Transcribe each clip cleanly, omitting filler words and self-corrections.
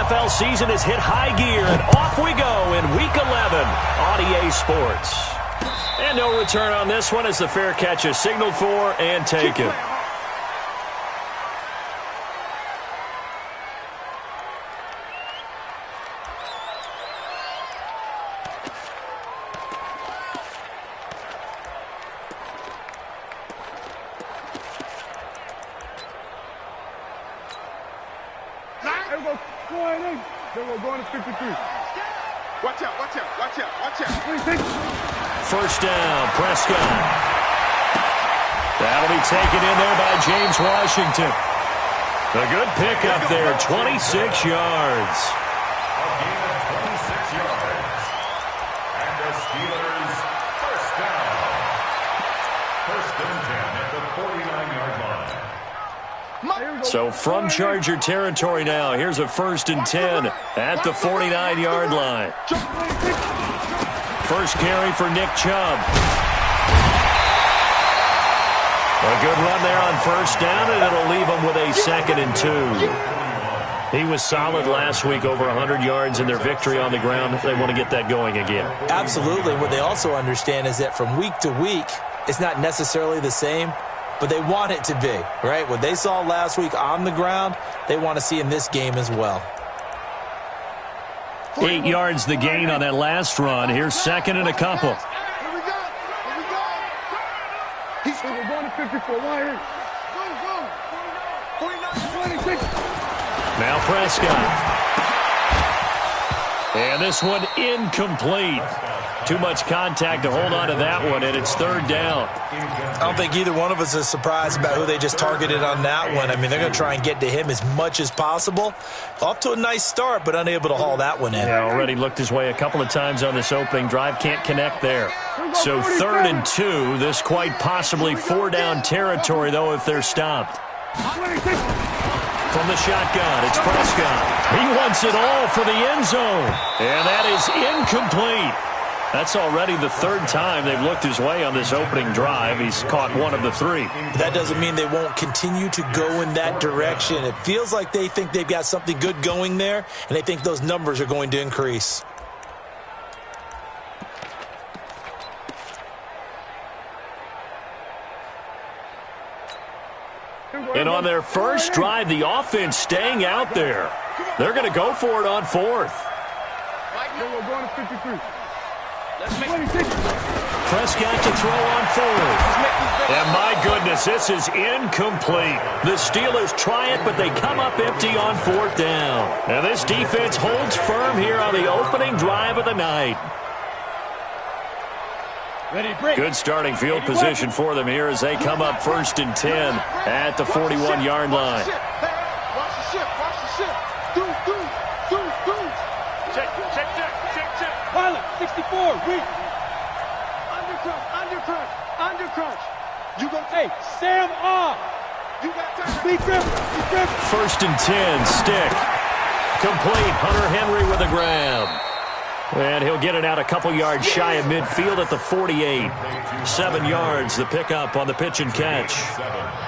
NFL season has hit high gear, and off we go in Week 11 on EA Sports. And no return on this one as the fair catch is signaled for and taken. Going to 53. Watch out, watch out, watch out, watch out. First down, Prescott. That'll be taken in there by James Washington. A good pickup there, 26 yards. A gain of 26 yards. And the Steelers first down. First and 10 at the 49-yard line. So from Charger territory now, here's a first and 10 at the 49-yard line. First carry for Nick Chubb. A good run there on first down, and it'll leave him with a 2nd and 2. He was solid last week, over 100 yards in their victory on the ground. They want to get that going again. Absolutely. What they also understand is that from week to week, it's not necessarily the same, but they want it to be, right? What they saw last week on the ground, they want to see in this game as well. 8 yards the gain on that last run. Here's 2nd and a couple. Here we go. Here we go. He's going to 54. Why? Go. 49. 26. Now Prescott. And this one incomplete. Too much contact to hold on to that one, and it's 3rd down. I don't think either one of us is surprised about who they just targeted on that one. I mean, they're going to try and get to him as much as possible. Off to a nice start, but unable to haul that one in. Yeah, already looked his way a couple of times on this opening drive. Can't connect there. So 3rd and 2. This quite possibly 4-down territory, though, if they're stopped. From the shotgun, it's Prescott. He wants it all for the end zone. And that is incomplete. That's already the 3rd time they've looked his way on this opening drive. He's caught one of the 3. That doesn't mean they won't continue to go in that direction. It feels like they think they've got something good going there, and they think those numbers are going to increase. And on their first drive, the offense staying out there. They're going to go for it on 4th. We're going to 53. Prescott to throw on 4th. And my goodness, this is incomplete. The Steelers try it, but they come up empty on 4th down. Now this defense holds firm here on the opening drive of the night. Good starting field position for them here as they come up 1st and 10 at the 41-yard line. Watch the ship. Watch the ship. Do. Check. Pilot, 64, weak. Undercrunch. You go. Hey, Sam off. You got time. Be grip. 1st and 10, stick. Complete, Hunter Henry with a grab. And he'll get it out a couple yards shy of midfield at the 48. 7 yards, the pickup on the pitch and catch.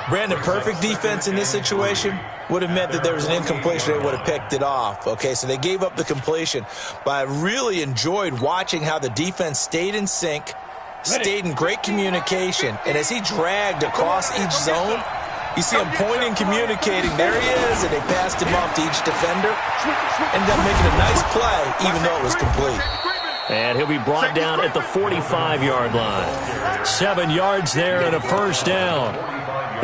Brandon, perfect defense in this situation would have meant that there was an incompletion. They would have picked it off. Okay, so they gave up the completion. But I really enjoyed watching how the defense stayed in sync, stayed in great communication. And as he dragged across each zone, you see him pointing, communicating. There he is, and they passed him off to each defender. Ended up making a nice play, even though it was complete. And he'll be brought down at the 45-yard line. 7 yards there and a first down.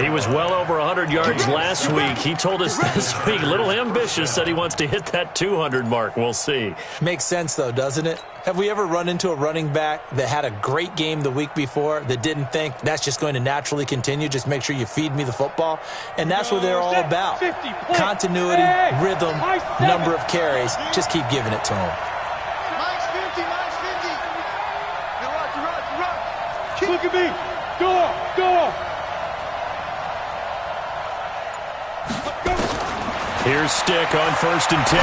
He was well over 100 yards last week. He told us this week, a little ambitious, said he wants to hit that 200 mark. We'll see. Makes sense, though, doesn't it? Have we ever run into a running back that had a great game the week before that didn't think that's just going to naturally continue? Just make sure you feed me the football. And that's what they're all about. Continuity, rhythm, number of carries. Just keep giving it to them. Nice 50. You're right. Look at me. Go. Here's Stick on 1st and 10.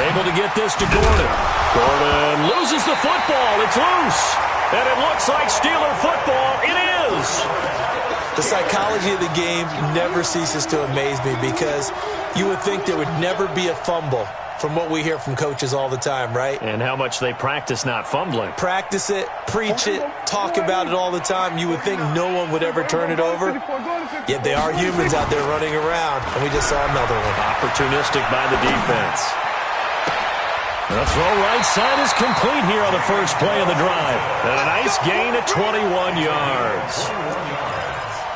Able to get this to Gordon. Gordon loses the football. It's loose. And it looks like Steeler football. It is. The psychology of the game never ceases to amaze me because you would think there would never be a fumble from what we hear from coaches all the time, right? And how much they practice not fumbling. Practice it, preach it, talk about it all the time. You would think no one would ever turn it over. Yet they are humans out there running around, and we just saw another one. Opportunistic by the defense. The throw right side is complete here on the first play of the drive. And a nice gain of 21 yards.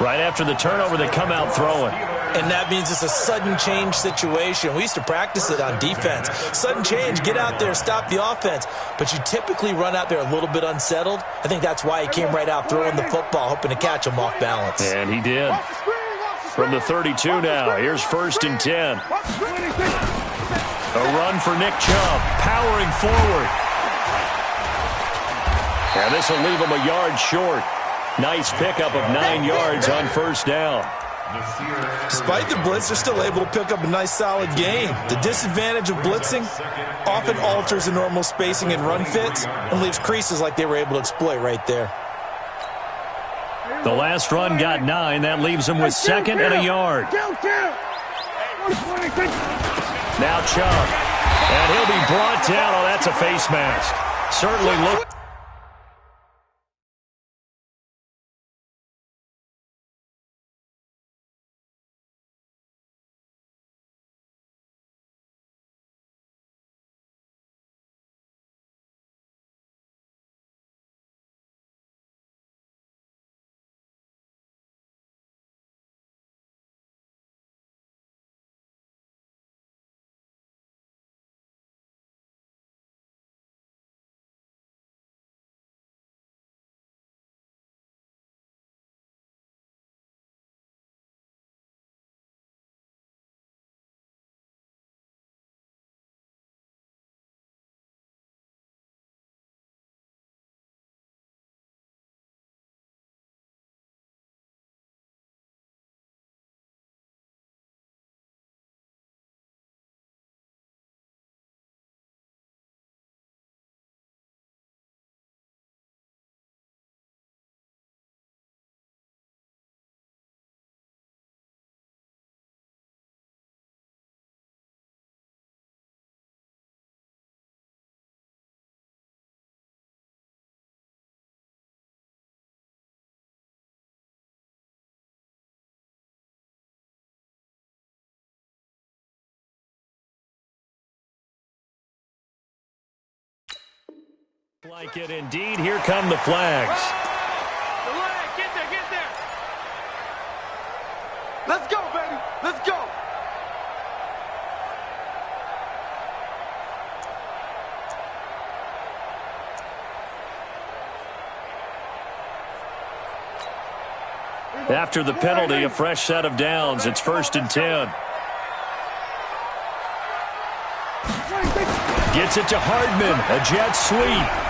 Right after the turnover, they come out throwing. And that means it's a sudden change situation. We used to practice it on defense. Sudden change, get out there, stop the offense. But you typically run out there a little bit unsettled. I think that's why he came right out throwing the football, hoping to catch him off balance. And he did. From the 32 now, here's 1st and 10. A run for Nick Chubb, powering forward. And this will leave him a yard short. Nice pickup of 9 yards on 1st down. Despite the blitz, they're still able to pick up a nice solid gain. The disadvantage of blitzing often alters the normal spacing and run fits and leaves creases like they were able to exploit right there. The last run got 9. That leaves him with 2nd and a yard. Now Chubb. And he'll be brought down. Oh, that's a face mask. Certainly looked. Like it indeed. Here come the flags. Get there, get there. Let's go, baby. Let's go. After the penalty, a fresh set of downs. It's 1st and 10. Gets it to Hardman. A jet sweep.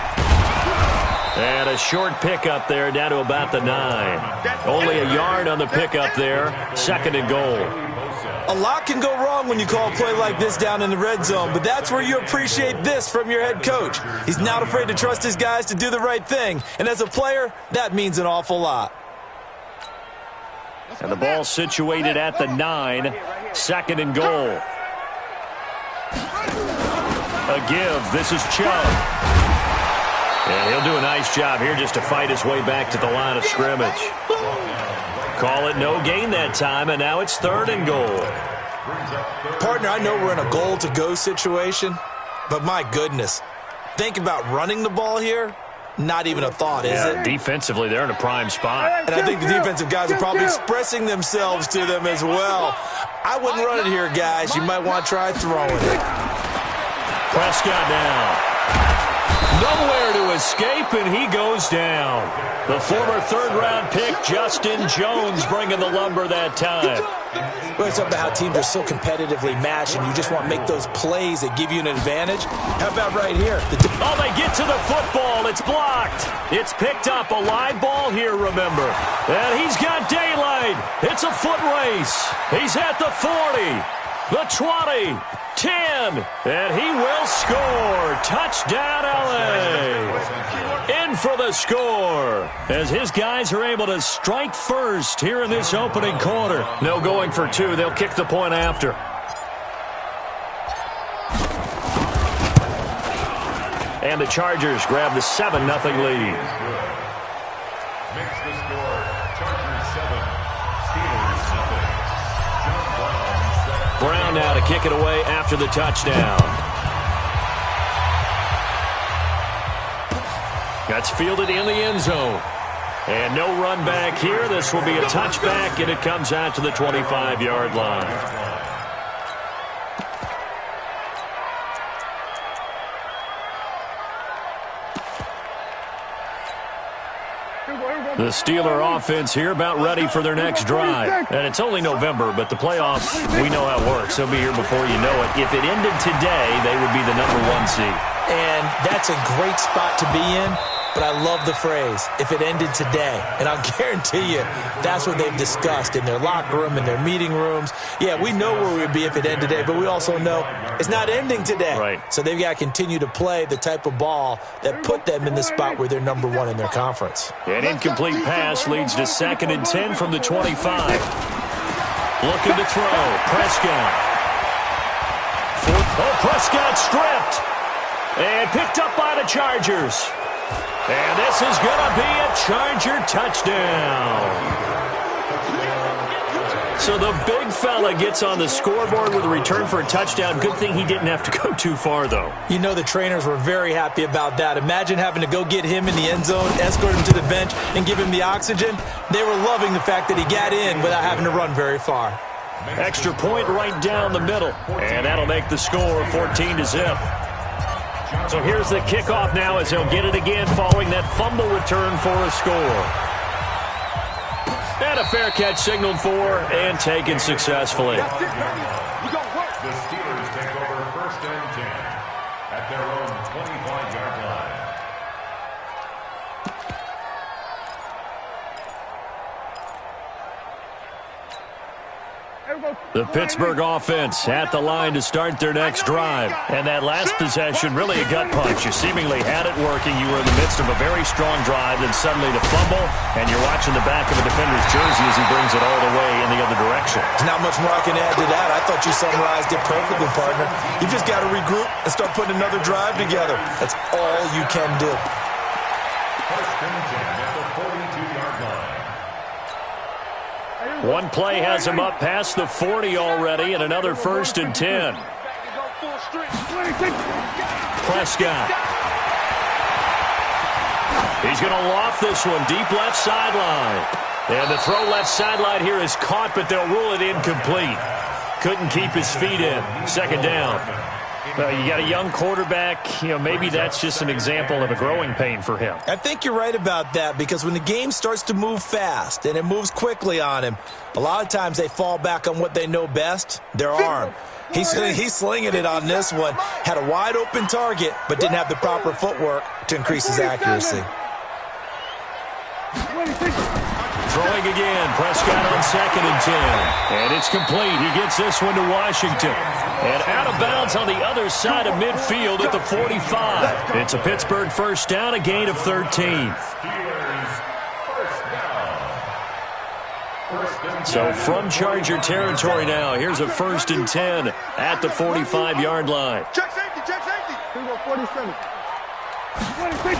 And a short pickup there down to about the 9. Only a yard on the pickup there. 2nd and goal. A lot can go wrong when you call a play like this down in the red zone, but that's where you appreciate this from your head coach. He's not afraid to trust his guys to do the right thing, and as a player, that means an awful lot. And the ball situated at the 9. 2nd and goal. A give. This is Chubb. And he'll do a nice job here just to fight his way back to the line of scrimmage. Call it no gain that time, and now it's 3rd and goal. Partner, I know we're in a goal-to-go situation, but my goodness, think about running the ball here. Not even a thought, is it? Defensively, they're in a prime spot. And I think the defensive guys are probably expressing themselves to them as well. I wouldn't run it here, guys. You might want to try throwing it. Prescott now. Nowhere to escape, and he goes down. The former 3rd-round pick, Justin Jones, bringing the lumber that time. Well, it's about how teams are so competitively matched, and you just want to make those plays that give you an advantage. How about right here? Oh, they get to the football. It's blocked. It's picked up. A live ball here, remember. And he's got daylight. It's a foot race. He's at the 40, the 20, 10, and he will score. Touchdown, LA. In for the score, as his guys are able to strike first here in this opening quarter. No going for two. They'll kick the point after. And the Chargers grab the 7-0 lead. Makes the score Chargers 7, Steelers 0. Brown now to kick it away after the touchdown. That's fielded in the end zone. And no run back here. This will be a touchback, and it comes out to the 25-yard line. The Steeler offense here about ready for their next drive. And it's only November, but the playoffs, we know how it works. They'll be here before you know it. If it ended today, they would be the #1 seed. And that's a great spot to be in. But I love the phrase, if it ended today. And I'll guarantee you, that's what they've discussed in their locker room, in their meeting rooms. Yeah, we know where we'd be if it ended today, but we also know it's not ending today. Right. So they've got to continue to play the type of ball that put them in the spot where they're #1 in their conference. An incomplete pass leads to 2nd and 10 from the 25. Looking to throw. Prescott. Prescott stripped. And picked up by the Chargers. And this is going to be a Charger touchdown. So the big fella gets on the scoreboard with a return for a touchdown. Good thing he didn't have to go too far, though. You know the trainers were very happy about that. Imagine having to go get him in the end zone, escort him to the bench, and give him the oxygen. They were loving the fact that he got in without having to run very far. Extra point right down the middle. And that'll make the score 14-0. So here's the kickoff now as he'll get it again following that fumble return for a score. And a fair catch signaled for and taken successfully. The Steelers take over 1st and 10 at their own 25-yard line. The Pittsburgh offense at the line to start their next drive. And that last possession, really a gut punch. You seemingly had it working. You were in the midst of a very strong drive, then suddenly the fumble, and you're watching the back of a defender's jersey as he brings it all the way in the other direction. There's not much more I can add to that. I thought you summarized it perfectly, partner. You just got to regroup and start putting another drive together. That's all you can do. 1st and 10 at the 42-yard line. One play has him up past the 40 already, and another 1st and 10. Prescott. He's going to loft this one deep left sideline. And the throw left sideline here is caught, but they'll rule it incomplete. Couldn't keep his feet in. 2nd down. You got a young quarterback. Maybe that's just an example of a growing pain for him. I think you're right about that, because when the game starts to move fast and it moves quickly on him, a lot of times they fall back on what they know best, their arm. He's slinging it on this one. Had a wide open target, but didn't have the proper footwork to increase his accuracy. Throwing again, Prescott on 2nd and 10. And it's complete. He gets this one to Washington. And out of bounds on the other side of midfield at the 45. It's a Pittsburgh 1st down, a gain of 13. So from Charger territory now, here's a 1st and 10 at the 45-yard line. Check safety, check safety. Here we go, 47. 26.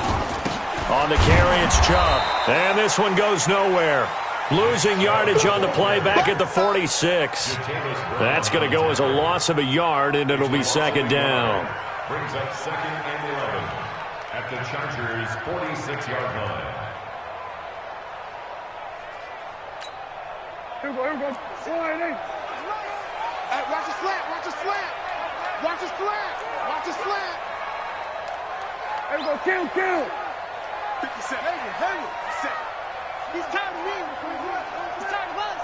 On the carry, it's Chubb. And this one goes nowhere. Losing yardage on the play back at the 46. That's going to go as a loss of a yard, and it'll be 2nd down. Brings up 2nd and 11 at the Chargers' 46-yard line. Here we go. Hey, watch the slant, watch the slant. Watch the slant, watch the slant. Here we go, kill. 57. Hey. He's tired of me. He's tired of us.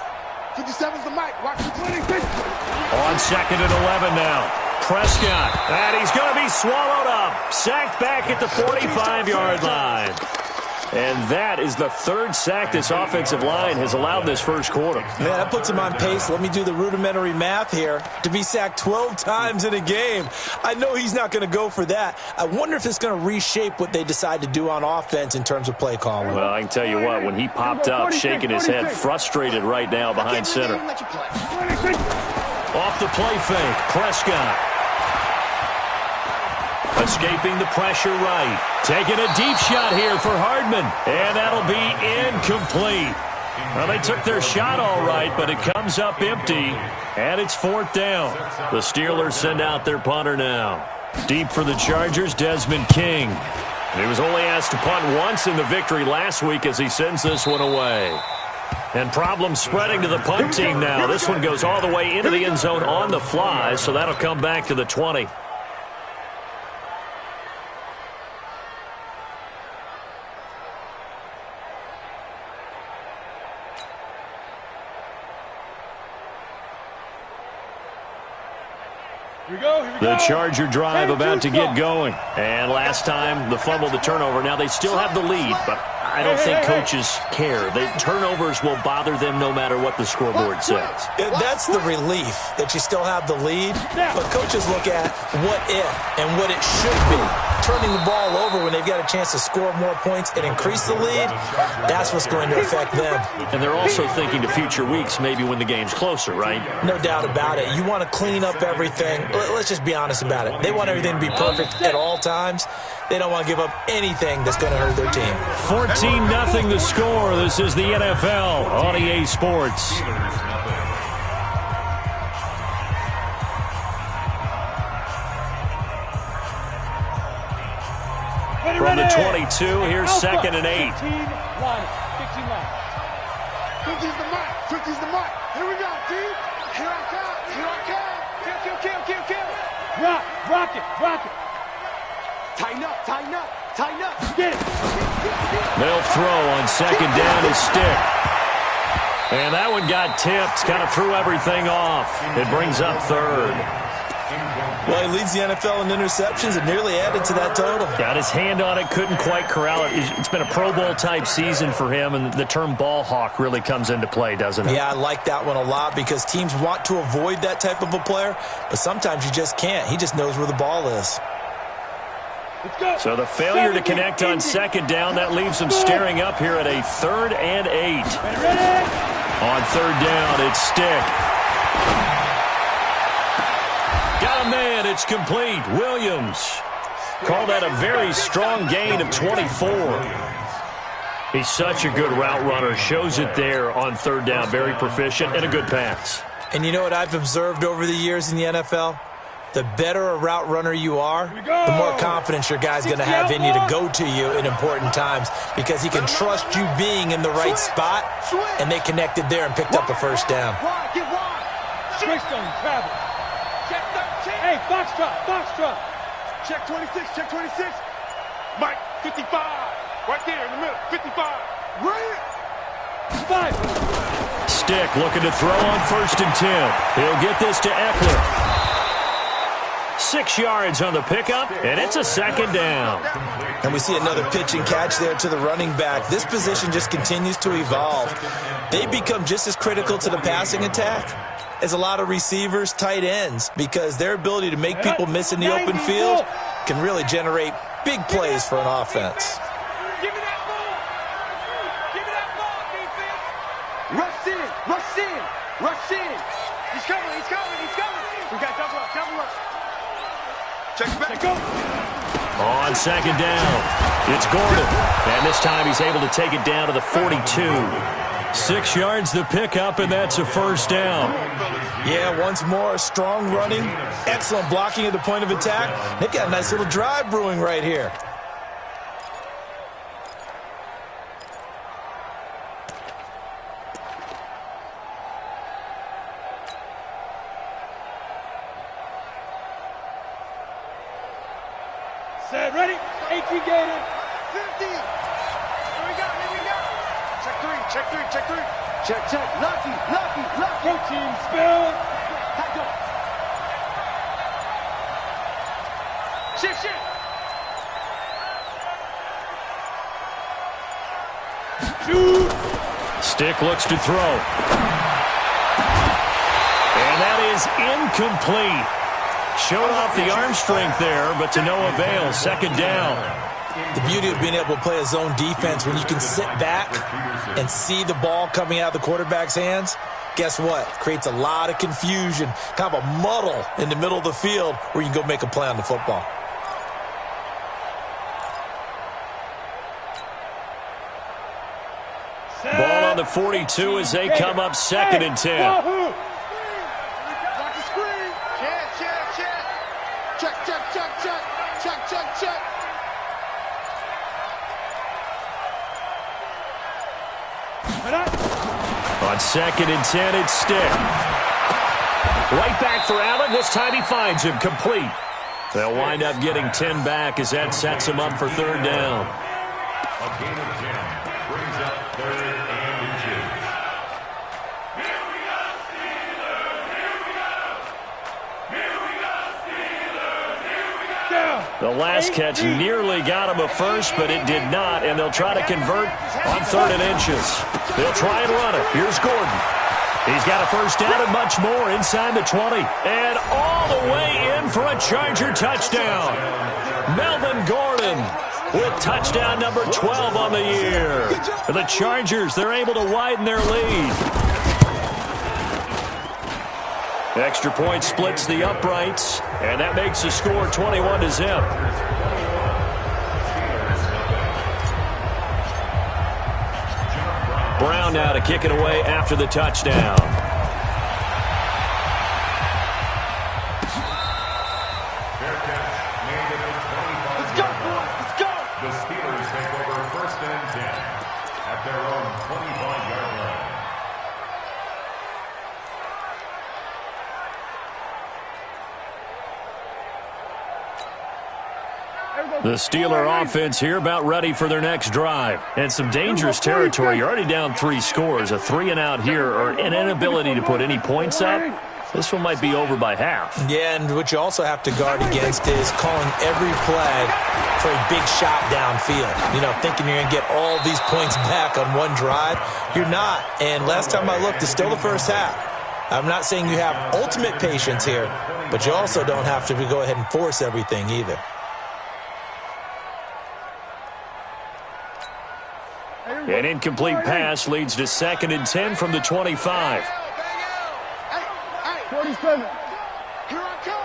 57's the mic. Watch the 26. On 2nd and 11 now. Prescott. And he's going to be swallowed up. Sacked back at the 45-yard line. And that is the third sack this offensive line has allowed this first quarter. Man, that puts him on pace. Let me do the rudimentary math here. To be sacked 12 times in a game. I know he's not going to go for that. I wonder if it's going to reshape what they decide to do on offense in terms of play calling. Well, I can tell you what, when he popped up, shaking his head, frustrated right now behind center. Off the play fake, Prescott. Escaping the pressure right. Taking a deep shot here for Hardman. And that'll be incomplete. Well, they took their shot all right, but it comes up empty. And it's 4th down. The Steelers send out their punter now. Deep for the Chargers, Desmond King. He was only asked to punt once in the victory last week as he sends this one away. And problems spreading to the punt team now. This one goes all the way into the end zone on the fly, so that'll come back to the 20. The Charger drive about to get going. And last time, the fumble, the turnover. Now they still have the lead, but I don't think coaches care. The turnovers will bother them no matter what the scoreboard says. That's the relief that you still have the lead, but coaches look at what if and what it should be. Turning the ball over when they've got a chance to score more points and increase the lead, that's what's going to affect them. And they're also thinking to future weeks, maybe when the game's closer, right? No doubt about it. You want to clean up everything. Let's just be honest about it. They want everything to be perfect at all times. They don't want to give up anything that's going to hurt their team. 14-0 the score. This is the NFL on EA Sports. From the 22, here's 2nd and 8. 15 line. 50's the mark. 50's the mark. Here we go, D. Here I come. Here I come. Kill. Rock it. Tighten up. Get it. They'll throw on 2nd down is Stick. And that one got tipped, kind of threw everything off. It brings up 3rd. Well, he leads the NFL in interceptions and nearly added to that total. Got his hand on it, couldn't quite corral it. It's been a Pro Bowl-type season for him, and the term ball hawk really comes into play, doesn't it? Yeah, I like that one a lot because teams want to avoid that type of a player, but sometimes you just can't. He just knows where the ball is. So the failure to connect on 2nd down, that leaves him staring up here at a 3rd and 8. On 3rd down, it's Stick. Got a man, it's complete. Williams. Call that a very strong gain of 24. He's such a good route runner. Shows it there on 3rd down. Very proficient and a good pass. And you know what I've observed over the years in the NFL? The better a route runner you are, the more confidence your guy's going to have in you to go to you in important times because he can trust you being in the right spot, and they connected there and picked up a 1st down. Hey, box drop. Check 26. Mike, 55. Right there in the middle, 55. Right. 5. Stick looking to throw on 1st and 10. He'll get this to Eckler. 6 yards on the pickup, and it's a 2nd down. And we see another pitch and catch there to the running back. This position just continues to evolve. They become just as critical to the passing attack as a lot of receivers, tight ends, because their ability to make people miss in the open field can really generate big plays for an offense. Give me that ball. Defense. Rush in. He's coming. We got double up. Check back. Go. On 2nd down, it's Gordon. And this time he's able to take it down to the 42. 6 yards the pickup, and that's a 1st down. Yeah, once more, strong running, excellent blocking at the point of attack. They've got a nice little drive brewing right here. Set, ready? 18 gator. 50. Here we go. Check 3. Check. Lucky. Go team, spill. Back up. Shit. Stick looks to throw. And that is incomplete. Showed off the arm strength there, but to no avail. Second down. The beauty of being able to play a zone defense when you can sit back and see the ball coming out of the quarterback's hands, guess what? Creates a lot of confusion, kind of a muddle in the middle of the field where you can go make a play on the football. Ball on the 42 as they come up 2nd and 10. Watch the screen. Check. On 2nd and 10, it's Stick. Right back for Allen. This time he finds him complete. They'll wind up getting 10 back as that sets him up for 3rd down. A gain of 10 brings up 3rd and inches. The last catch nearly got him a first, but it did not, and they'll try to convert on 3rd and inches. They'll try and run it. Here's Gordon. He's got a first down and much more inside the 20. And all the way in for a Charger touchdown. Melvin Gordon with touchdown number 12 on the year. For the Chargers, they're able to widen their lead. Extra point splits the uprights, and that makes the score 21-0. Brown now to kick it away after the touchdown. Fair catch made at the 25-yard line. Let's go. The Steelers take over 1st and 10 at their own 25-yard line. The Steeler offense here about ready for their next drive. And some dangerous territory. You're already down 3 scores. A 3-and-out here or an inability to put any points up. This one might be over by half. Yeah, and what you also have to guard against is calling every play for a big shot downfield. You know, thinking you're going to get all these points back on one drive. You're not. And last time I looked, it's still the first half. I'm not saying you have ultimate patience here, but you also don't have to go ahead and force everything either. An incomplete pass leads to 2nd and 10 from the 25. 47. Here I come.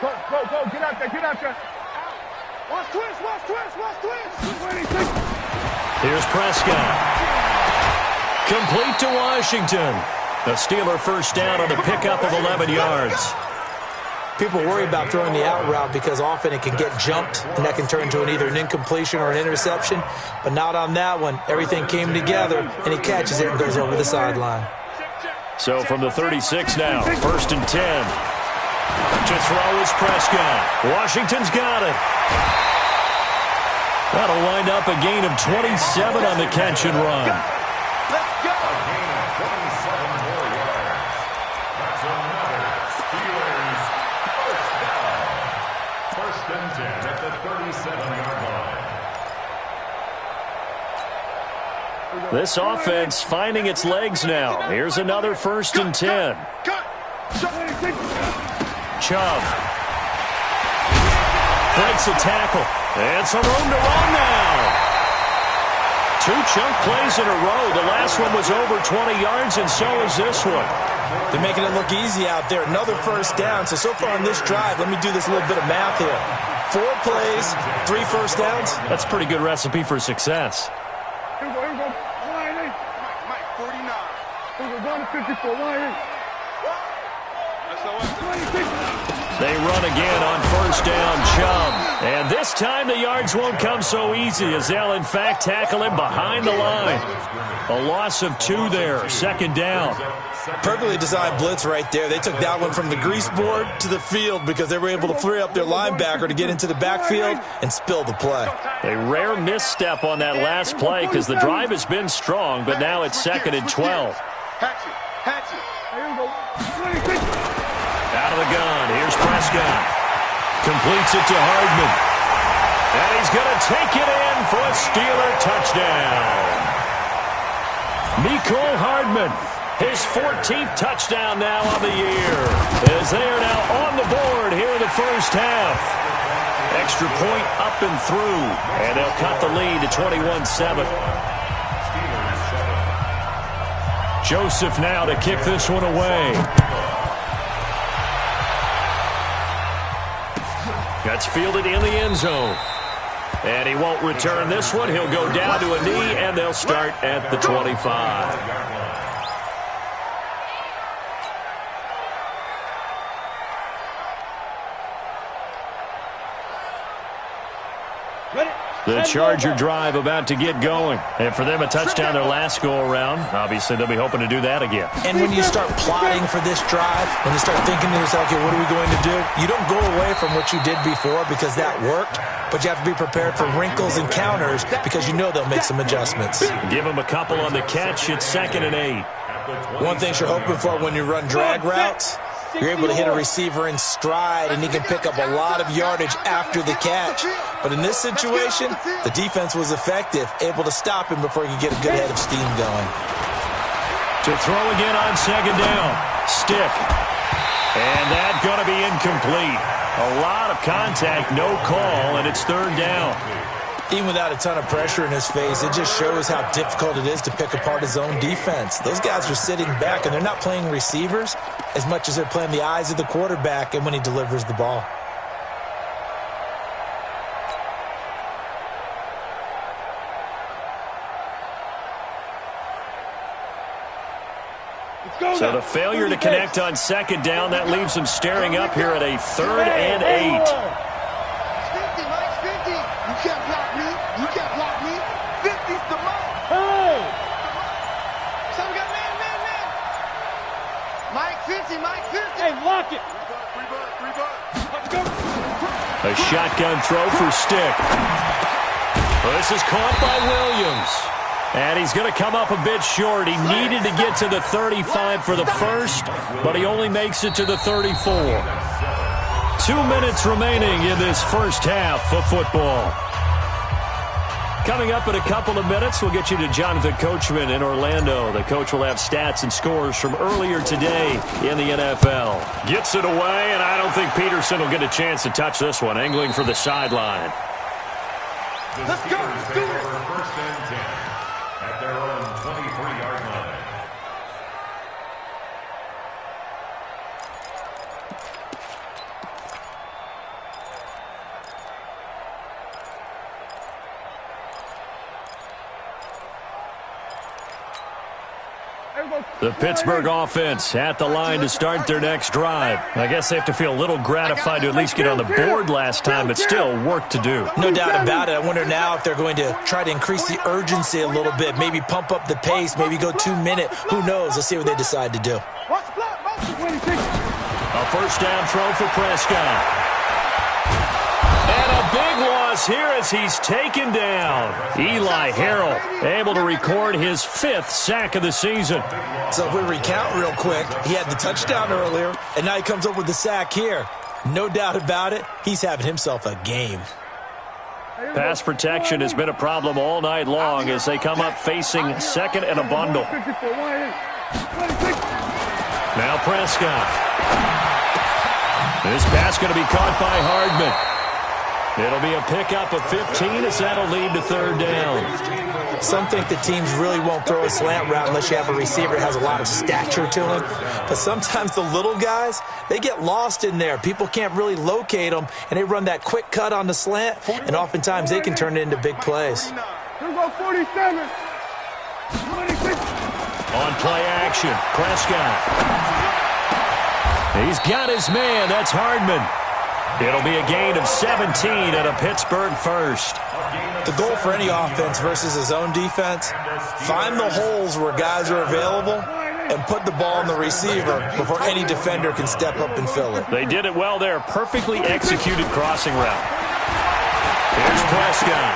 Go. Get out there. Watch twist. Here's Prescott. Complete to Washington. The Steeler first down on a pickup of 11 yards. People worry about throwing the out route because often it can get jumped, and that can turn into either an incompletion or an interception. But not on that one. Everything came together, and he catches it and goes over the sideline. So from the 36 now, 1st and 10. To throw is Prescott. Washington's got it. That'll wind up a gain of 27 on the catch and run. Let's go. A gain of 27 more yards. That's another Steelers first down. 1st and 10 at the 37-yard line. This offense finding its legs now. Here's another 1st and 10. Chubb breaks a tackle. And some room to run now. 2 chunk plays in a row. The last one was over 20 yards, and so is this one. They're making it look easy out there. Another first down. So far on this drive, let me do this little bit of math here. 4 plays, 3 first downs. That's a pretty good recipe for success. Here we go. Line 8. Mike, 49. Here we go. Down to 54. Line 8. They run again on first down, Chubb. And this time the yards won't come so easy as they'll, in fact, tackle him behind the line. A loss of 2 there, 2nd down. Perfectly designed blitz right there. They took that one from the grease board to the field because they were able to free up their linebacker to get into the backfield and spill the play. A rare misstep on that last play because the drive has been strong, but now it's 2nd and 12. Hatchet. Here we go. 26. Out of the gun, here's Prescott. Completes it to Hardman. And he's going to take it in for a Steeler touchdown. Mecole Hardman, his 14th touchdown now of the year, as they are now on the board here in the first half. Extra point up and through, and they'll cut the lead to 21-7. Joseph now to kick this one away. That's fielded in the end zone. And he won't return this one. He'll go down to a knee, and they'll start at the 25. The Charger drive about to get going. And for them, a touchdown their last go-around. Obviously, they'll be hoping to do that again. And when you start plotting for this drive, when you start thinking to yourself, okay, what are we going to do? You don't go away from what you did before because that worked, but you have to be prepared for wrinkles and counters because you know they'll make some adjustments. Give them a couple on the catch. It's 2nd and 8. One thing you're hoping for when you run drag routes, you're able to hit a receiver in stride, and he can pick up a lot of yardage after the catch. But in this situation, the defense was effective, able to stop him before he could get a good head of steam going. To throw again on 2nd down. Stick. And that's going to be incomplete. A lot of contact, no call, and it's 3rd down. Even without a ton of pressure in his face, it just shows how difficult it is to pick apart his own defense. Those guys are sitting back, and they're not playing receivers as much as they're playing the eyes of the quarterback and when he delivers the ball. So the failure to connect on 2nd down, that leaves them staring up here at a 3rd and 8. A shotgun throw for Stick. This is caught by Williams. And he's going to come up a bit short. He needed to get to the 35 for the first, but he only makes it to the 34. 2 minutes remaining in this first half of football. Coming up in a couple of minutes, we'll get you to Jonathan Coachman in Orlando. The coach will have stats and scores from earlier today in the NFL. Gets it away, and I don't think Peterson will get a chance to touch this one. Angling for the sideline. Let's go. Let's do it. 1st and 10 at their own 23-yard line. The Pittsburgh offense at the line to start their next drive. I guess they have to feel a little gratified to at least get on the board last time, but still work to do. No doubt about it. I wonder now if they're going to try to increase the urgency a little bit, maybe pump up the pace, maybe go 2 minute. Who knows? Let's see what they decide to do. A 1st down throw for Prescott. And a big loss here as he's taken down. Eli Harrell able to record his 5th sack of the season. So if we recount real quick, he had the touchdown earlier, and now he comes up with the sack here. No doubt about it, he's having himself a game. Pass protection has been a problem all night long as they come up facing 2nd and a bundle. Now Prescott. This pass going to be caught by Hardman. It'll be a pickup of 15 as that'll lead to 3rd down. Some think the teams really won't throw a slant route unless you have a receiver that has a lot of stature to him. But sometimes the little guys, they get lost in there. People can't really locate them, and they run that quick cut on the slant, and oftentimes they can turn it into big plays. On play action, Prescott. He's got his man. That's Hardman. It'll be a gain of 17 and a Pittsburgh first. The goal for any offense versus his own defense, find the holes where guys are available and put the ball in the receiver before any defender can step up and fill it. They did it well there. Perfectly executed crossing route. Here's Prescott.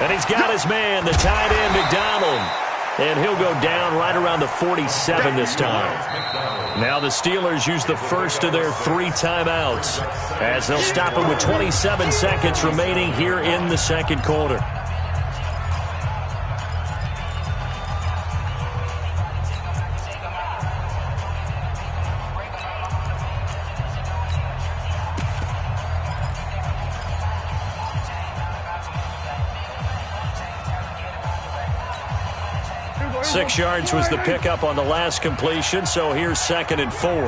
And he's got his man, the tight end, McDonald. and he'll go down right around the 47 this time. Now the Steelers use the first of their 3 timeouts as they'll stop him with 27 seconds remaining here in the second quarter. Six yards was the pickup on the last completion, so here's 2nd and 4. Hey, we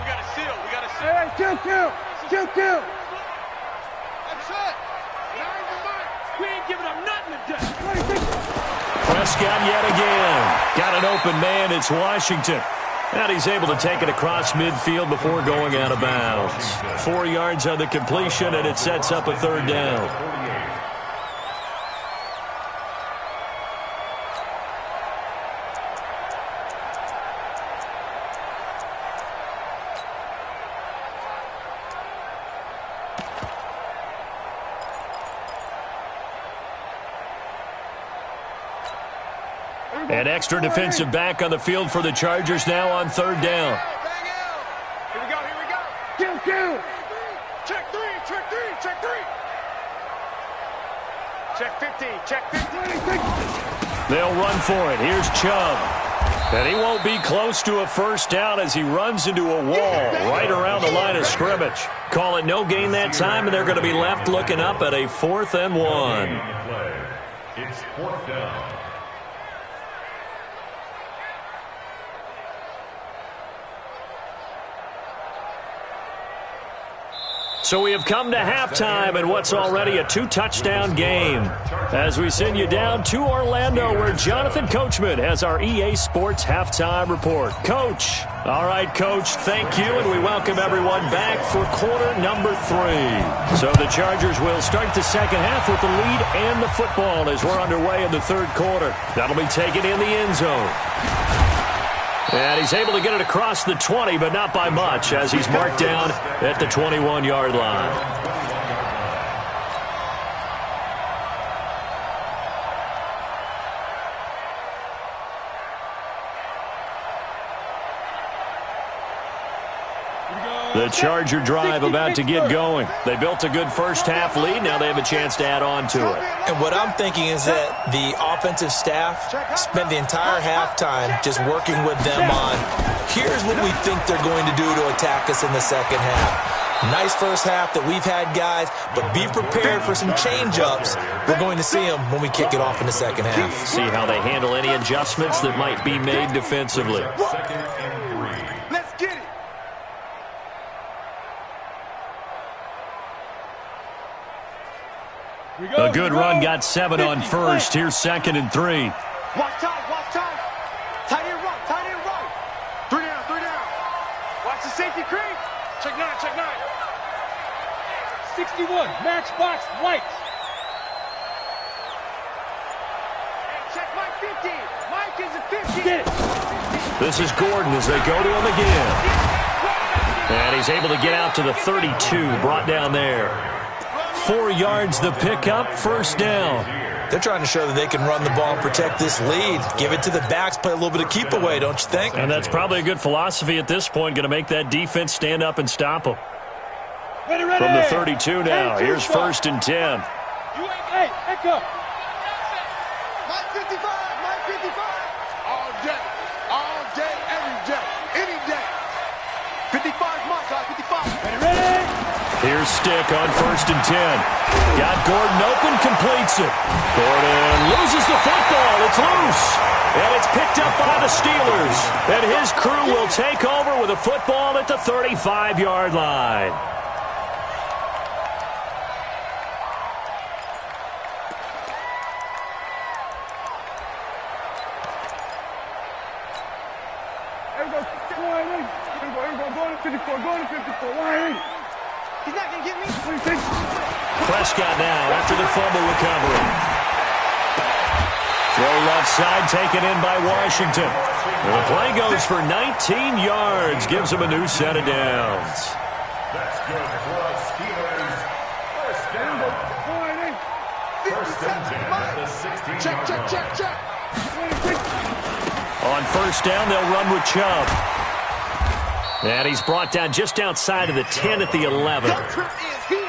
got to seal. We got to seal. Hey, kill. That's it. We ain't giving up nothing today. Prescott yet again. Got an open man. It's Washington. And he's able to take it across midfield before going out of bounds. 4 yards on the completion, and it sets up a 3rd down. An extra defensive back on the field for the Chargers now on 3rd down. Here we go. Kill. Check 3. Check 15. They'll run for it. Here's Chubb. And he won't be close to a 1st down as he runs into a wall right around the line of scrimmage. Call it no gain that time, and they're going to be left looking up at a 4th and 1. It's 4th down. So we have come to halftime in what's already a 2-touchdown game. As we send you down to Orlando, where Jonathan Coachman has our EA Sports Halftime Report. Coach. All right, Coach, thank you, and we welcome everyone back for quarter number 3. So the Chargers will start the second half with the lead and the football as we're underway in the 3rd quarter. That'll be taken in the end zone. And he's able to get it across the 20, but not by much, as he's marked down at the 21-yard line. The Charger drive about to get going. They built a good first half lead. Now they have a chance to add on to it. And what I'm thinking is that the offensive staff spent the entire halftime just working with them on, here's what we think they're going to do to attack us in the second half. Nice first half that we've had, guys, but be prepared for some change-ups. We're going to see them when we kick it off in the second half. See how they handle any adjustments that might be made defensively. Let's get it. A good run got 7 on first. Here's 2nd and 3. Watch time. Tight end right. 3 down. Watch the safety creep. Check 9. 61, matchbox white. Check Mike 50. Mike is a 50. Get it. This is Gordon as they go to him again. And he's able to get out to the 32, brought down there. 4 yards the pickup, 1st down. They're trying to show that they can run the ball and protect this lead. Give it to the backs, play a little bit of keep away, don't you think? And that's probably a good philosophy at this point, going to make that defense stand up and stop them. Ready. From the 32 now, here's 1st and 10. Hey, echo. Mike 55. All day, every day, any day. 55 months, 55. Ready. Here's Stick on 1st and 10. Got Gordon open, completes it. Gordon loses the football. It's loose. And it's picked up by the Steelers. And his crew will take over with a football at the 35-yard line. Going to 54. He's not going to get me. Prescott now after the fumble recovery. Throw left side taken in by Washington. And the play goes for 19 yards. Gives him a new set of downs. That's good for us Steelers. 1st down. 1st and 10 at the 16-yard line. Check. On first down, they'll run with Chubb. And he's brought down just outside of the 10 at the 11.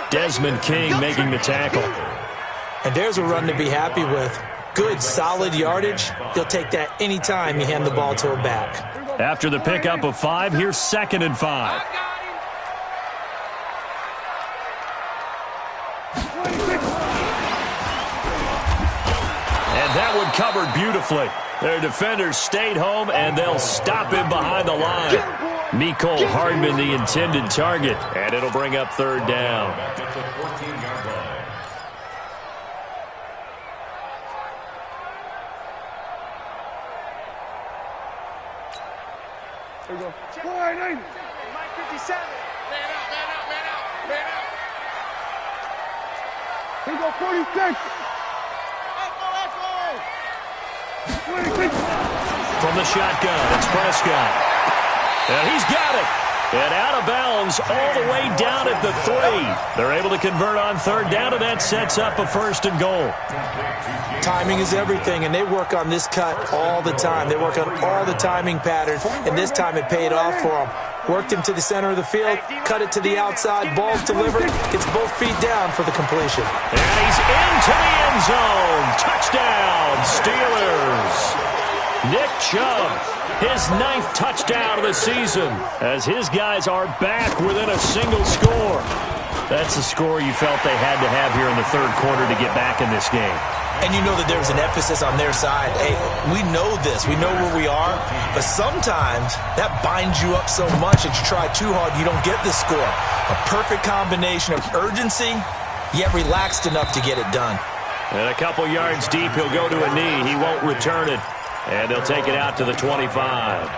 Desmond King making the tackle. And there's a run to be happy with. Good, solid yardage. He'll take that anytime you hand the ball to a back. After the pickup of 5, here's 2nd and 5. And that one covered beautifully. Their defenders stayed home, and they'll stop him behind the line. Mecole Hardman, the intended target, and it'll bring up 3rd down. Here we go. Mike 57. Man out, man out, man out, man out. Here we go, 46. From the shotgun, it's Prescott. And he's got it. And out of bounds all the way down at the 3. They're able to convert on 3rd down, and that sets up a 1st and goal. Timing is everything, and they work on this cut all the time. They work on all the timing patterns, and this time it paid off for them. Worked him to the center of the field, cut it to the outside, ball's delivered, gets both feet down for the completion. And he's into the end zone. Touchdown, Steelers. Nick Chubb, his 9th touchdown of the season, as his guys are back within a single score. That's the score you felt they had to have here in the 3rd quarter to get back in this game. And you know that there's an emphasis on their side. Hey, we know this. We know where we are. But sometimes that binds you up so much that you try too hard, you don't get the score. A perfect combination of urgency, yet relaxed enough to get it done. And a couple yards deep, he'll go to a knee. He won't return it. And they'll take it out to the 25.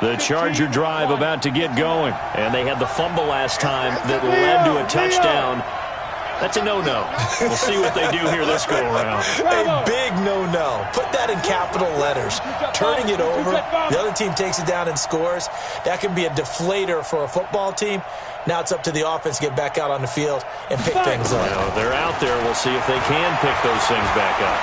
The Charger drive about to get going. And they had the fumble last time that led to a touchdown. That's a no-no. We'll see what they do here this go-around. A big no-no. Put that in capital letters. Turning it over, the other team takes it down and scores. That can be a deflator for a football team. Now it's up to the offense to get back out on the field and pick things up. Now, they're out there. We'll see if they can pick those things back up.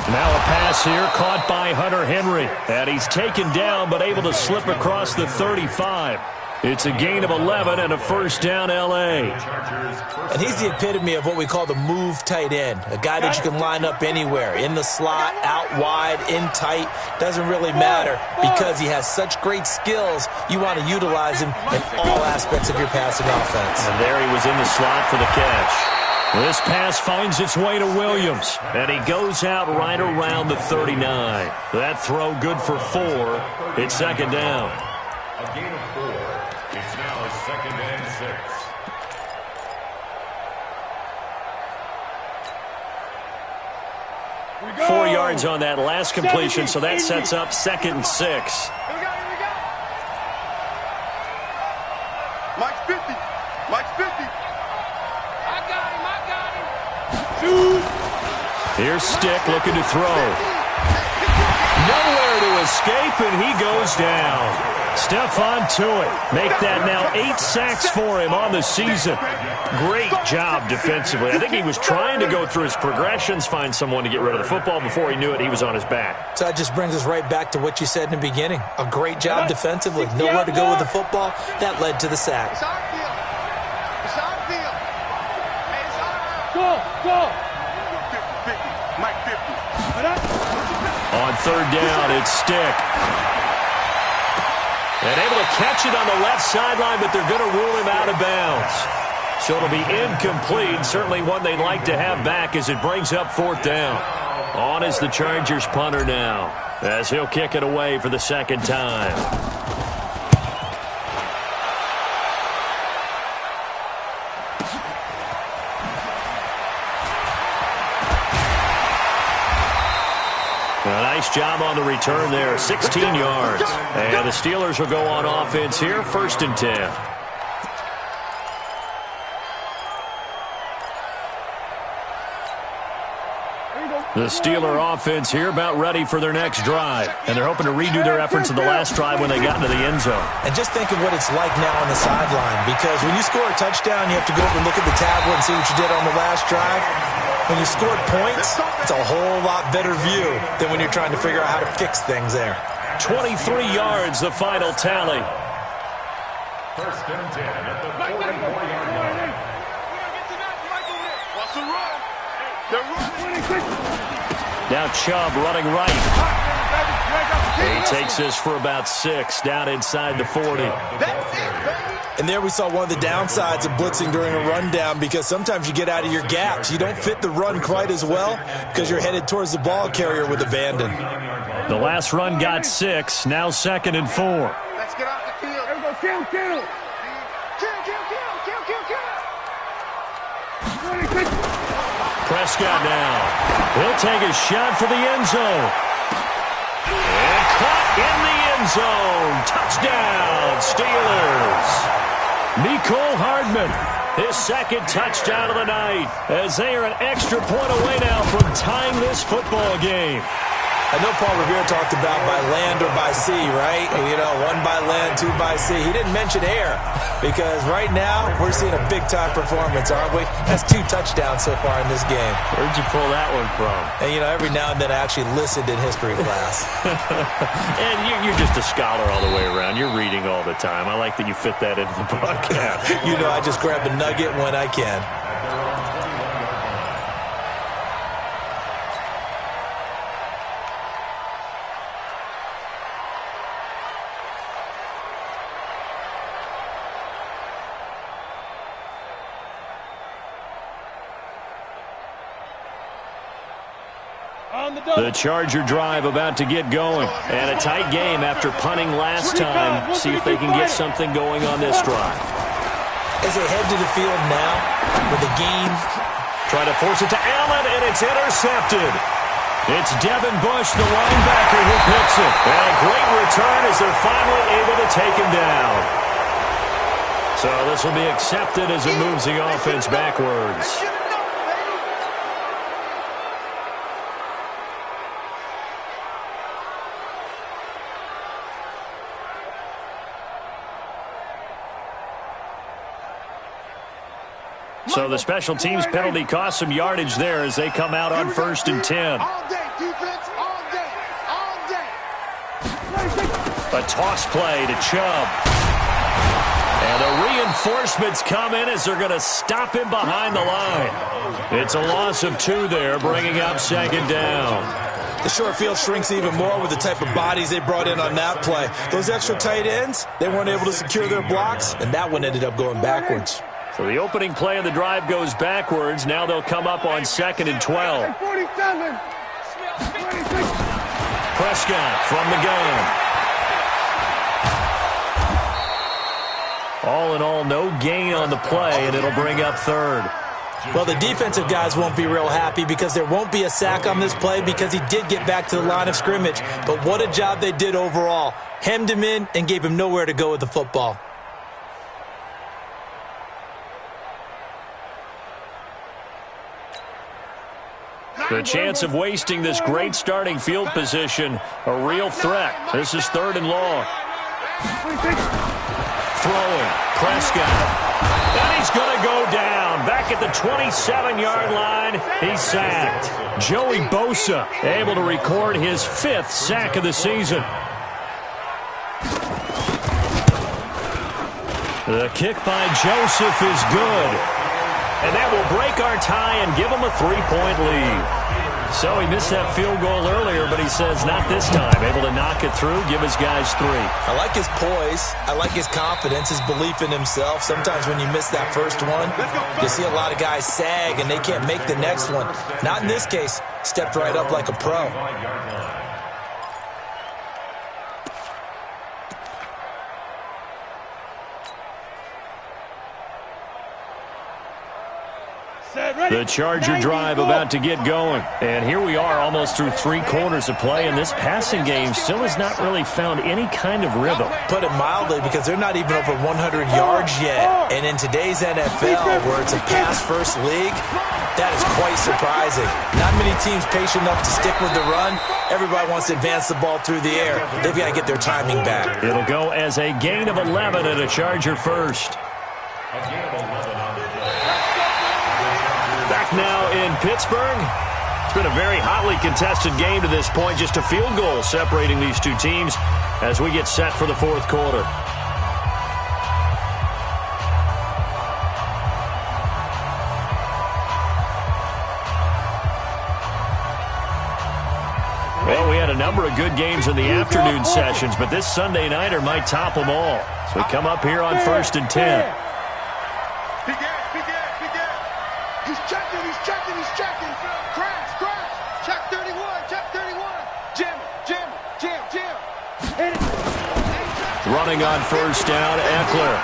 Now a pass here caught by Hunter Henry. And he's taken down but able to slip across the 35. It's a gain of 11 and a 1st down, L.A. And he's the epitome of what we call the move tight end, a guy that you can line up anywhere, in the slot, out wide, in tight, doesn't really matter because he has such great skills. You want to utilize him in all aspects of your passing offense. And there he was in the slot for the catch. This pass finds its way to Williams, and he goes out right around the 39. That throw good for 4. It's 2nd down. A gain of 4. It's now 2nd and 6. 4 yards on that last completion, so that sets up 2nd and 6. Here we go. Mike's 50. Mike's 50. I got him. Shoot. Here's Stick looking to throw. Nowhere to escape, and he goes down. Stephon Tuitt make that now 8 sacks for him on the season. Great job defensively. I think he was trying to go through his progressions, find someone to get rid of the football. Before he knew it, he was on his back. So that just brings us right back to what you said in the beginning. A great job defensively. Nowhere to go with the football. That led to the sack. It's our field. It's our field. Hey, it's our Go. 50. Mike 50. On 3rd down, it's Stick. And able to catch it on the left sideline, but they're going to rule him out of bounds. So it'll be incomplete. Certainly one they'd like to have back as it brings up 4th down. On is the Chargers punter now, as he'll kick it away for the 2nd time. A nice job on the return there, 16 yards. And the Steelers will go on offense here, 1st and 10. The Steeler offense here about ready for their next drive. And they're hoping to redo their efforts in the last drive when they got into the end zone. And just think of what it's like now on the sideline, because when you score a touchdown, you have to go over and look at the tablet and see what you did on the last drive. When you scored points, it's a whole lot better view than when you're trying to figure out how to fix things there. 23 yards, the final tally. First and 10 at the 44-yard line. Watch the run. Now Chubb running right. He takes this for about 6, down inside the 40. And there we saw one of the downsides of blitzing during a rundown, because sometimes you get out of your gaps. You don't fit the run quite as well because you're headed towards the ball carrier with abandon. The last run got 6, now 2nd and 4. Let's get out the field. There we go. Kill. Kill. Prescott now. He'll take a shot for the end zone. And caught in the end zone. Touchdown, Steelers. Mecole Hardman, his 2nd touchdown of the night, as they are an extra point away now from tying this football game. I know Paul Revere talked about by land or by sea, right? And, 1 by land, 2 by sea. He didn't mention air, because right now we're seeing a big-time performance, aren't we? That's 2 touchdowns so far in this game. Where'd you pull that one from? And, every now and then I actually listened in history class. And you're just a scholar all the way around. You're reading all the time. I like that you fit that into the broadcast. I just grab a nugget when I can. The Charger drive about to get going. And a tight game after punting last time. See if they can get something going on this drive. As they head to the field now with the game. Try to force it to Allen, and it's intercepted. It's Devin Bush, the linebacker, who picks it. And a great return as they're finally able to take him down. So this will be accepted as it moves the offense backwards. So the special teams penalty cost some yardage there as they come out on 1st and 10. All day, defense, all day, all day. A toss play to Chubb. And the reinforcements come in as they're going to stop him behind the line. It's a loss of 2 there, bringing up 2nd down. The short field shrinks even more with the type of bodies they brought in on that play. Those extra tight ends, they weren't able to secure their blocks, and that one ended up going backwards. So the opening play of the drive goes backwards. Now they'll come up on 2nd and 12. 47. Prescott from the gun. All in all, no gain on the play, and it'll bring up 3rd. Well, the defensive guys won't be real happy because there won't be a sack on this play because he did get back to the line of scrimmage. But what a job they did overall. Hemmed him in and gave him nowhere to go with the football. The chance of wasting this great starting field position, a real threat. This is 3rd and long. Throwing, Prescott. And he's going to go down. Back at the 27-yard line, he's sacked. Joey Bosa able to record his 5th sack of the season. The kick by Joseph is good. And that will break our tie and give him a 3-point lead. So he missed that field goal earlier, but he says not this time. Able to knock it through, give his guys 3. I like his poise. I like his confidence, his belief in himself. Sometimes when you miss that first one, you see a lot of guys sag and they can't make the next one. Not in this case. Stepped right up like a pro. The Charger drive about to get going. And here we are almost through 3/4 of play, and this passing game still has not really found any kind of rhythm. Put it mildly, because they're not even over 100 yards yet. And in today's NFL, where it's a pass-first league, That is quite surprising. Not many teams patient enough to stick with the run. Everybody wants to advance the ball through the air. They've got to get their timing back. It'll go as a gain of 11 and a Charger first. Back now in Pittsburgh. It's been a very hotly contested game to this point. Just a field goal separating these two teams as we get set for the fourth quarter. Well, we had a number of good games in the afternoon sessions, but this Sunday nighter might top them all. So we come up here on 1st and 10. Big gas. He's checking. Crash. Check 31. Jam. Hit it. Running on first down, Eckler.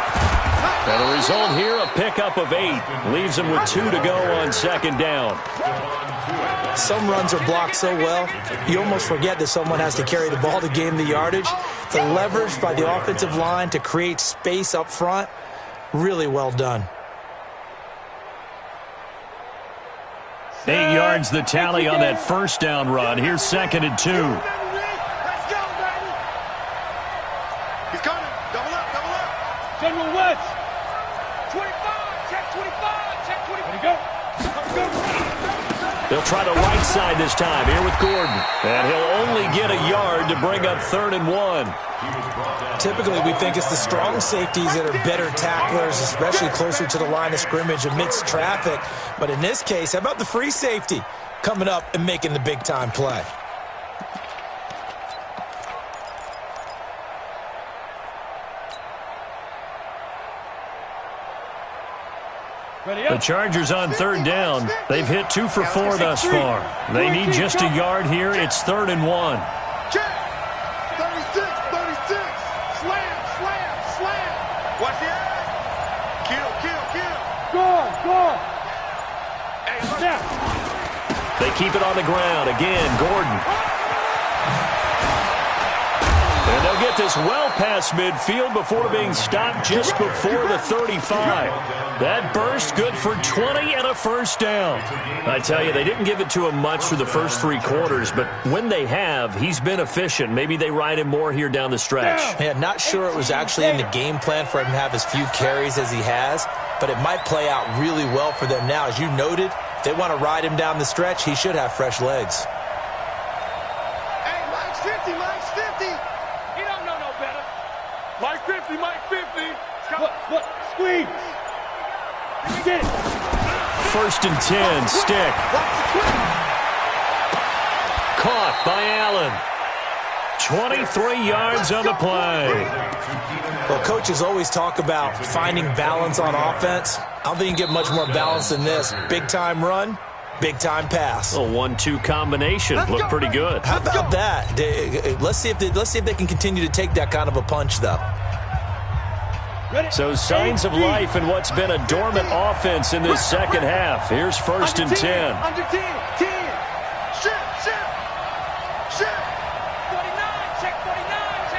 And the result here, a pickup of 8. Leaves him with 2 to go on second down. Some runs are blocked so well, you almost forget that someone has to carry the ball to gain the yardage. The leverage by the offensive line to create space up front, really well done. 8 yards the tally on that first down run. Here's 2nd and 2. Let's go, baby. He's coming. Double up. General West. 25. Check 25. Check 20. Ready to go. They'll try the right side this time here with Gordon. And he'll only get a yard to bring up 3rd and 1. Typically, we think it's the strong safeties that are better tacklers, especially closer to the line of scrimmage amidst traffic. But in this case, how about the free safety coming up and making the big-time play? The Chargers on 3rd down. They've hit 2 for 4 thus far. They need just a yard here. It's 3rd and 1. Check. 36. Slam. Watch the eye. Kill. Go. Hey, snap. They keep it on the ground. Again, Gordon. And they'll get this well past midfield before being stopped just before the 35. That burst good for 20 and a first down. I tell you, they didn't give it to him much through the first 3 quarters, but when they have, he's been efficient. Maybe they ride him more here down the stretch. Yeah, not sure it was actually in the game plan for him to have as few carries as he has, but it might play out really well for them now. As you noted, if they want to ride him down the stretch, he should have fresh legs. Hey, Mike's 50. He don't know no better. Mike 50. Look, squeeze. Get it. 1st and 10, stick. Caught by Allen. 23 yards on the play. Well, coaches always talk about finding balance on offense. I don't think you can get much more balance than this. Big-time run, big-time pass. A 1-2 combination. Looked pretty good. How about that? Let's see if they can continue to take that kind of a punch, though. So signs of life in what's been a dormant offense in this second half. Here's 1st and 10. Under 10. Shift. 49. Check 49.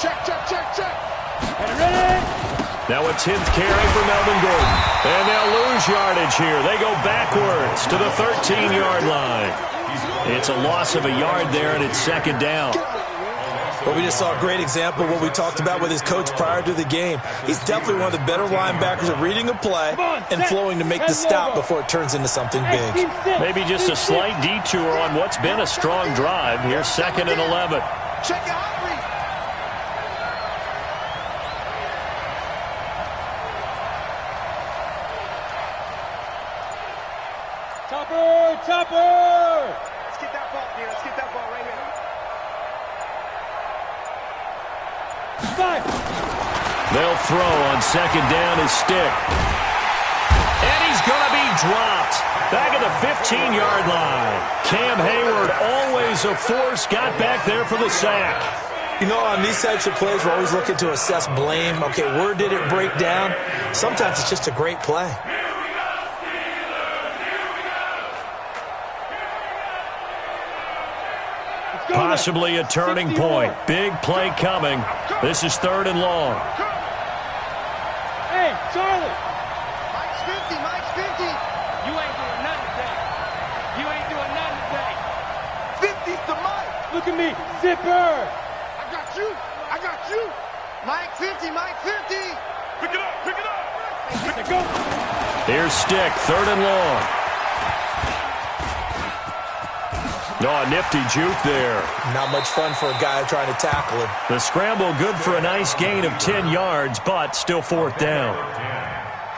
Check. Ready. Now a 10th carry for Melvin Gordon. And they'll lose yardage here. They go backwards to the 13-yard line. It's a loss of a yard there, and it's 2nd down. But we just saw a great example of what we talked about with his coach prior to the game. He's definitely one of the better linebackers at reading a play and flowing to make the stop before it turns into something big. Maybe just a slight detour on what's been a strong drive. Here's 2nd and 11. Check it out. Topper! Let's get that ball here. Let's get that ball right here. They'll throw on 2nd down his stick. And he's going to be dropped. Back at the 15-yard line. Cam Hayward, always a force, got back there for the sack. You know, on these types of plays, we're always looking to assess blame. Okay, where did it break down? Sometimes it's just a great play. Possibly a turning point. Big play coming. This is 3rd and long. Hey, Charlie. Mike's 50. You ain't doing Look at me. Zipper. I got you. I got you. Mike 50. Mike 50. Pick it up. Pick it up. Pick it up. Here's Stick, 3rd and long. Oh, a nifty juke there. Not much fun for a guy trying to tackle him. The scramble good for a nice gain of 10 yards, but still 4th down.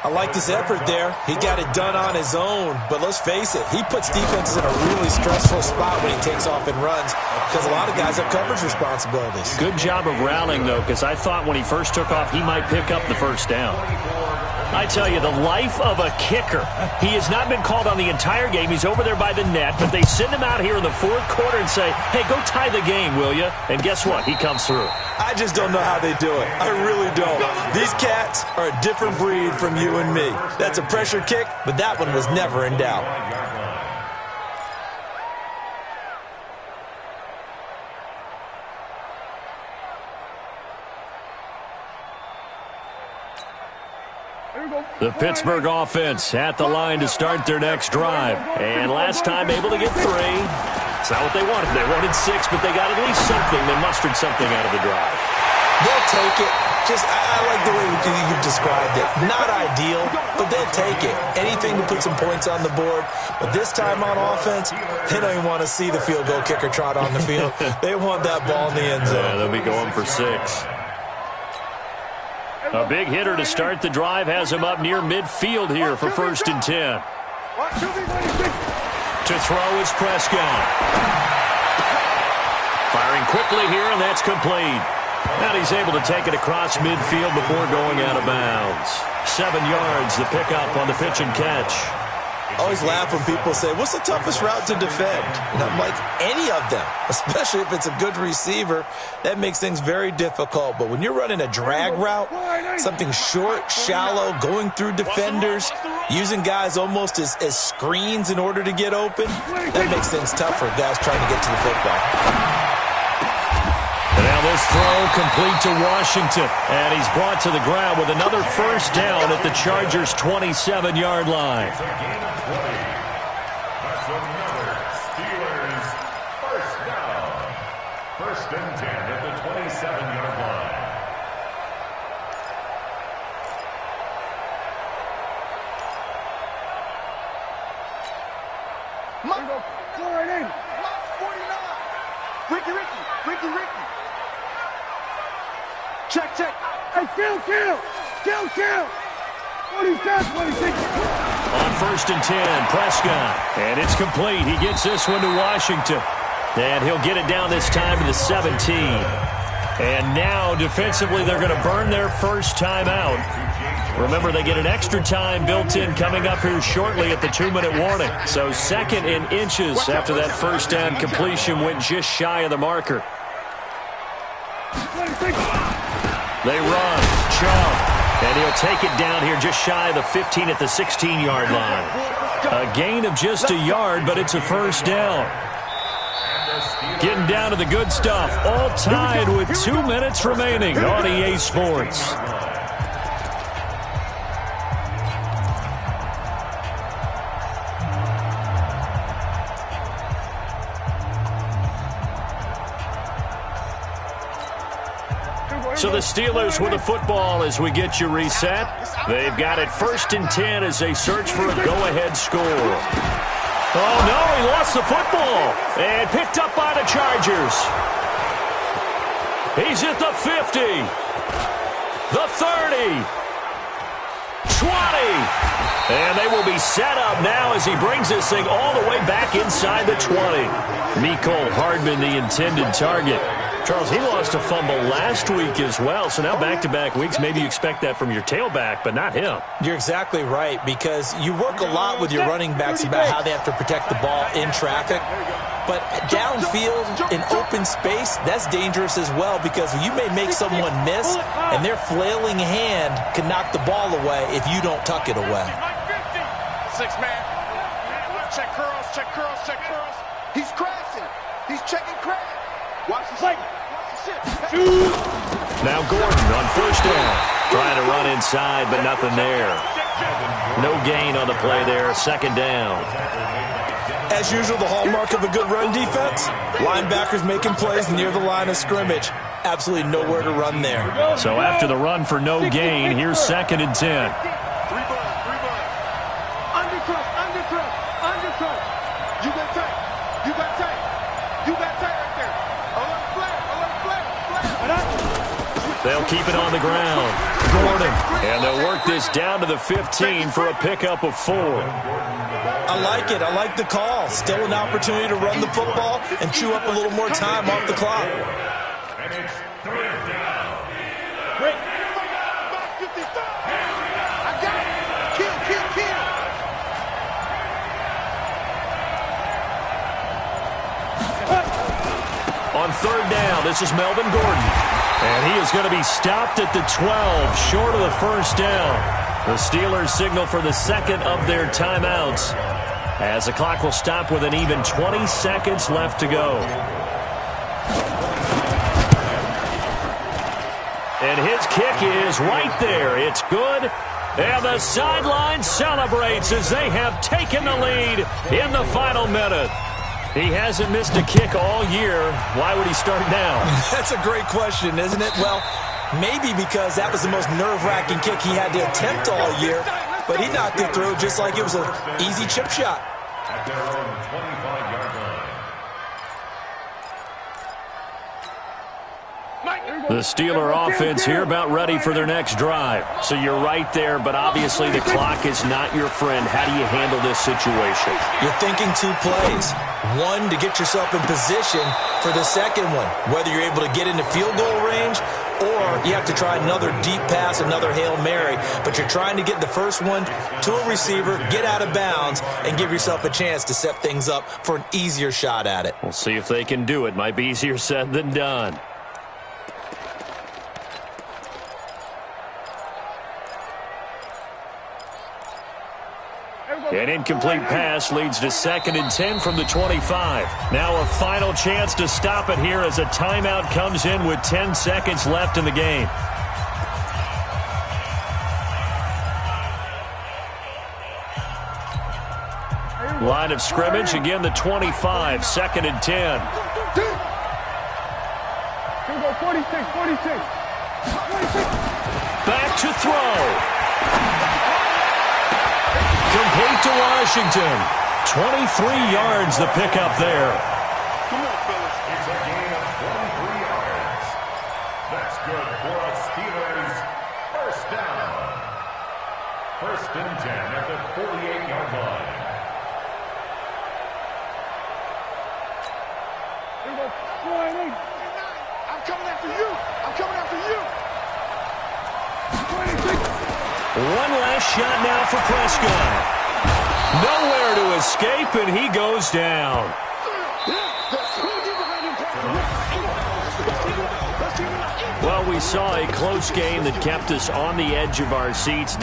I like his effort there. He got it done on his own. But let's face it, he puts defenses in a really stressful spot when he takes off and runs because a lot of guys have coverage responsibilities. Good job of rallying, though, because I thought when he first took off, he might pick up the 1st down. I tell you, the life of a kicker. He has not been called on the entire game. He's over there by the net, but they send him out here in the 4th quarter and say, hey, go tie the game, will you? And guess what? He comes through. I just don't know how they do it. I really don't. These cats are a different breed from you and me. That's a pressure kick, but that one was never in doubt. The Pittsburgh offense at the line to start their next drive. And last time able to get 3. It's not what they wanted. They wanted 6, but they got at least something. They mustered something out of the drive. They'll take it. I like the way you've described it. Not ideal, but they'll take it. Anything to put some points on the board. But this time on offense, they don't even want to see the field goal kicker trot on the field. They want that ball in the end zone. Yeah, they'll be going for 6. A big hitter to start the drive has him up near midfield here for 1st and 10. To throw is Prescott. Firing quickly here, and that's complete. And he's able to take it across midfield before going out of bounds. 7 yards, the pickup on the pitch and catch. I always laugh when people say, what's the toughest route to defend? And I'm like, any of them, especially if it's a good receiver. That makes things very difficult. But when you're running a drag route, something short, shallow, going through defenders, using guys almost as screens in order to get open, that makes things tough for guys trying to get to the football. And now this throw complete to Washington. And he's brought to the ground with another 1st down at the Chargers' 27-yard line. That's another Steelers 1st down. 1st and 10 at the 27-yard line. Marco, go right in. 49. Ricky. Check. Hey, kill. 26. On 1st and 10, Prescott. And it's complete. He gets this one to Washington. And he'll get it down this time to the 17. And now, defensively, they're going to burn their 1st time out. Remember, they get an extra time built in coming up here shortly at the 2-minute warning. So 2nd and inches after that 1st down completion went just shy of the marker. They run. Chubb. And he'll take it down here just shy of the 15 at the 16-yard line. A gain of just a yard, but it's a 1st down. Getting down to the good stuff. All tied with 2 minutes remaining on EA Sports. So the Steelers with the football as we get you reset. They've got it 1st and 10 as they search for a go-ahead score. Oh, no, he lost the football. And picked up by the Chargers. He's at the 50. The 30. 20. And they will be set up now as he brings this thing all the way back inside the 20. Mecole Hardman, the intended target. Charles, he lost a fumble last week as well, so now back-to-back weeks, maybe you expect that from your tailback, but not him. You're exactly right, because you work a lot with your running backs about how they have to protect the ball in traffic, but downfield in open space, that's dangerous as well, because you may make someone miss, and their flailing hand can knock the ball away if you don't tuck it away. 6-man. Check curls. He's crashing. He's checking crash. Watch the play. Now Gordon on 1st down. Trying to run inside, but nothing there. No gain on the play there. 2nd down. As usual, the hallmark of a good run defense, linebackers making plays near the line of scrimmage. Absolutely nowhere to run there. So after the run for no gain, here's 2nd and 10. Undercut, undercut, undercut. You got tight. You got tight. You got tight right there. Alert flat, flat. They'll keep it on the ground. Gordon. And they'll work this down to the 15 for a pickup of 4. I like it. I like the call. Still an opportunity to run the football and chew up a little more time off the clock. And it's 3rd down. Wait. I got it. Kill, kill, kill. On 3rd down, this is Melvin Gordon. And he is going to be stopped at the 12, short of the 1st down. The Steelers signal for the 2nd of their timeouts, as the clock will stop with an even 20 seconds left to go. And his kick is right there. It's good. And the sideline celebrates as they have taken the lead in the final minute. He hasn't missed a kick all year. Why would he start now? That's a great question, isn't it? Well, maybe because that was the most nerve-wracking kick he had to attempt all year, but he knocked it through just like it was an easy chip shot. At their own 25-yard line. The Steeler offense here about ready for their next drive. So you're right there, but obviously the clock is not your friend. How do you handle this situation? You're thinking 2 plays. One, to get yourself in position for the second one, whether you're able to get into field goal range or you have to try another deep pass, another Hail Mary. But you're trying to get the first one to a receiver, get out of bounds, and give yourself a chance to set things up for an easier shot at it. We'll see if they can do it. Might be easier said than done. An incomplete pass leads to 2nd and 10 from the 25. Now a final chance to stop it here as a timeout comes in with 10 seconds left in the game. Line of scrimmage, again the 25, 2nd and 10. Here we go, 46, 46. Back to throw. Complete to Washington. 23 yards the pickup there. Come on, fellas. It's a gain of 23 yards. That's good for a Steelers 1st down. 1st and 10 at the 48-yard line. Here we go, 48. I'm coming after you. I'm coming after you. 26. One last shot now for Prescott. Nowhere to escape, and he goes down. Well, we saw a close game that kept us on the edge of our seats.